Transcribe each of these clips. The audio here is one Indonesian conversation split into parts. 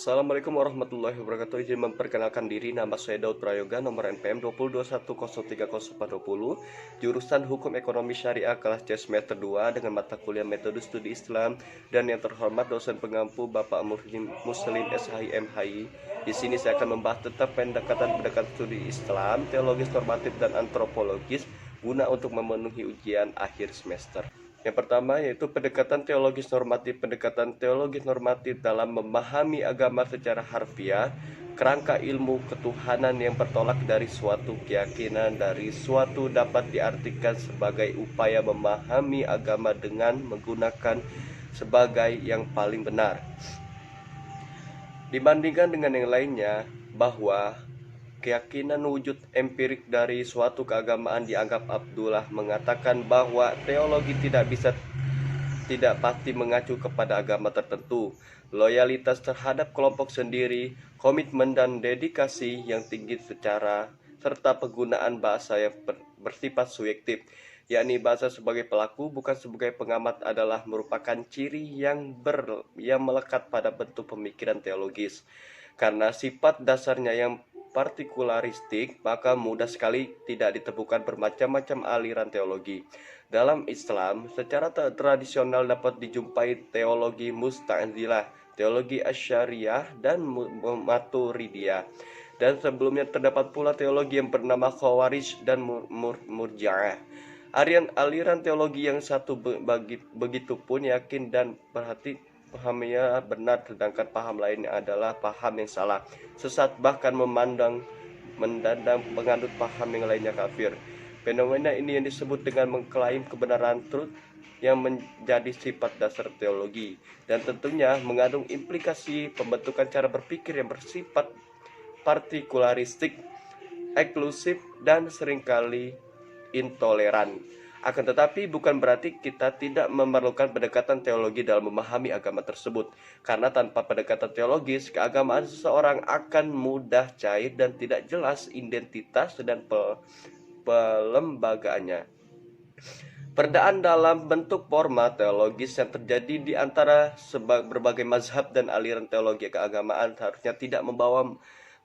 Assalamualaikum warahmatullahi wabarakatuh. Izin memperkenalkan diri, nama saya Daud Prayoga, nomor NPM 2021030420, jurusan Hukum Ekonomi Syariah kelas C semester 2 dengan mata kuliah Metode Studi Islam, dan yang terhormat dosen pengampu Bapak Muslim SHI MHI. Di sini saya akan membahas tentang pendekatan studi Islam, teologis normatif dan antropologis guna untuk memenuhi ujian akhir semester. Yang pertama yaitu pendekatan teologis normatif. Pendekatan teologis normatif dalam memahami agama secara harfiah, kerangka ilmu ketuhanan yang bertolak dari suatu keyakinan dari suatu dapat diartikan sebagai upaya memahami agama dengan menggunakan sebagai yang paling benar. Dibandingkan dengan yang lainnya, bahwa keyakinan wujud empirik dari suatu keagamaan dianggap Abdullah mengatakan bahwa teologi tidak pasti mengacu kepada agama tertentu. Loyalitas terhadap kelompok sendiri, komitmen dan dedikasi yang tinggi serta penggunaan bahasa yang bersifat subjektif, yakni bahasa sebagai pelaku bukan sebagai pengamat, adalah merupakan ciri yang melekat pada bentuk pemikiran teologis. Karena sifat dasarnya yang partikularistik, maka mudah sekali tidak ditemukan bermacam-macam aliran teologi. Dalam Islam, secara tradisional dapat dijumpai teologi Mu'tazilah, teologi Asy'ariyah, dan Maturidiyah. Dan sebelumnya terdapat pula teologi yang bernama Khawarij dan Murji'ah. Aliran teologi yang satu begitu pun yakin dan pahamnya benar, sedangkan paham lainnya adalah paham yang salah, sesat, bahkan menandang penganut paham yang lainnya kafir. Fenomena ini yang disebut dengan mengklaim kebenaran truth yang menjadi sifat dasar teologi, dan tentunya mengandung implikasi pembentukan cara berpikir yang bersifat partikularistik, eksklusif, dan seringkali intoleran. Akan tetapi bukan berarti kita tidak memerlukan pendekatan teologi dalam memahami agama tersebut, karena tanpa pendekatan teologis, keagamaan seseorang akan mudah cair dan tidak jelas identitas dan pelembagaannya. Perbedaan dalam bentuk format teologis yang terjadi di antara berbagai mazhab dan aliran teologi keagamaan harusnya tidak membawa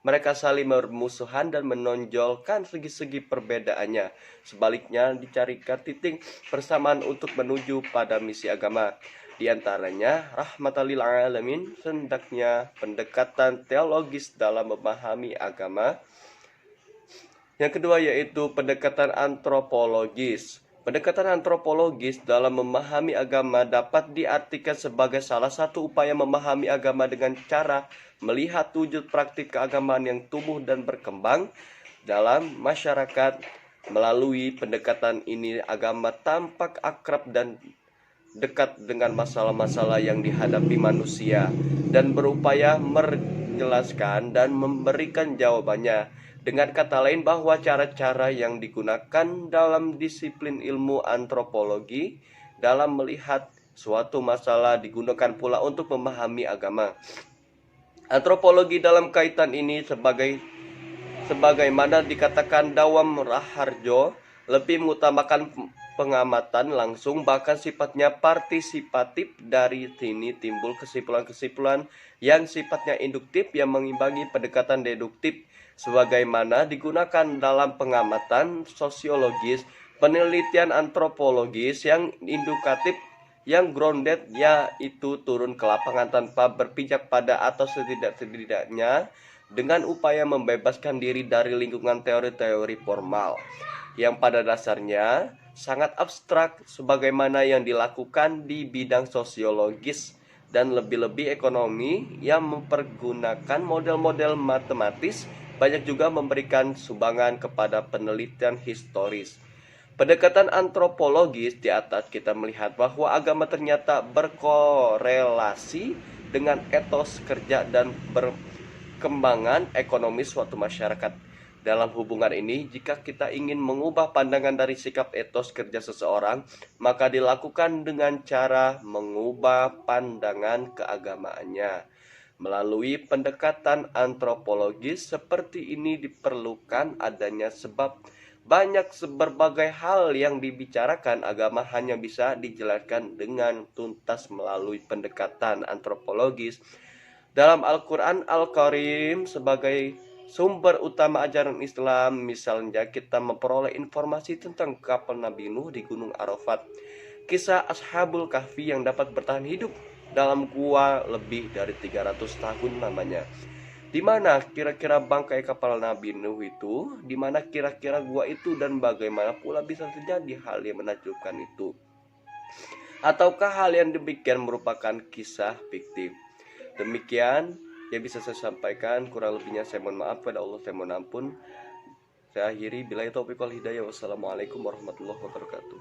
mereka saling bermusuhan dan menonjolkan segi-segi perbedaannya. Sebaliknya, dicarikan titik persamaan untuk menuju pada misi agama. Di antaranya, rahmatan lil alamin, hendaknya pendekatan teologis dalam memahami agama. Yang kedua yaitu pendekatan antropologis. Pendekatan antropologis dalam memahami agama dapat diartikan sebagai salah satu upaya memahami agama dengan cara melihat wujud praktik keagamaan yang tumbuh dan berkembang dalam masyarakat. Melalui pendekatan ini, agama tampak akrab dan dekat dengan masalah-masalah yang dihadapi manusia dan berupaya menjelaskan dan memberikan jawabannya. Dengan kata lain, bahwa cara-cara yang digunakan dalam disiplin ilmu antropologi dalam melihat suatu masalah digunakan pula untuk memahami agama. Antropologi dalam kaitan ini sebagaimana dikatakan Dawam Raharjo, lebih mengutamakan pengamatan langsung, bahkan sifatnya partisipatif. Dari sini timbul kesimpulan-kesimpulan yang sifatnya induktif yang mengimbangi pendekatan deduktif, sebagaimana digunakan dalam pengamatan sosiologis, penelitian antropologis yang indukatif, yang grounded, yaitu turun ke lapangan tanpa berpijak pada atau setidak-tidaknya dengan upaya membebaskan diri dari lingkungan teori-teori formal yang pada dasarnya sangat abstrak, sebagaimana yang dilakukan di bidang sosiologis dan lebih-lebih ekonomi yang mempergunakan model-model matematis. Banyak juga memberikan sumbangan kepada penelitian historis. Pendekatan antropologis di atas kita melihat bahwa agama ternyata berkorelasi dengan etos kerja dan perkembangan ekonomi suatu masyarakat. Dalam hubungan ini, jika kita ingin mengubah pandangan dari sikap etos kerja seseorang, maka dilakukan dengan cara mengubah pandangan keagamaannya. Melalui pendekatan antropologis seperti ini diperlukan adanya sebab banyak berbagai hal yang dibicarakan agama hanya bisa dijelaskan dengan tuntas melalui pendekatan antropologis. dalam Al-Quran Al-Karim sebagai sumber utama ajaran Islam. Misalnya kita memperoleh informasi tentang kapal Nabi Nuh di Gunung Arafat, kisah Ashabul Kahfi yang dapat bertahan hidup dalam gua lebih dari 300 tahun namanya. Di mana kira-kira bangkai kapal Nabi Nuh itu? Di mana kira-kira gua itu, dan bagaimana pula bisa terjadi hal yang menakjubkan itu? Ataukah hal yang demikian merupakan kisah fiktif? Demikian yang bisa saya sampaikan, kurang lebihnya saya mohon maaf, pada Allah saya mohon ampun. Saya akhiri, billahi taufiq wal hidayah. Wassalamualaikum warahmatullahi wabarakatuh.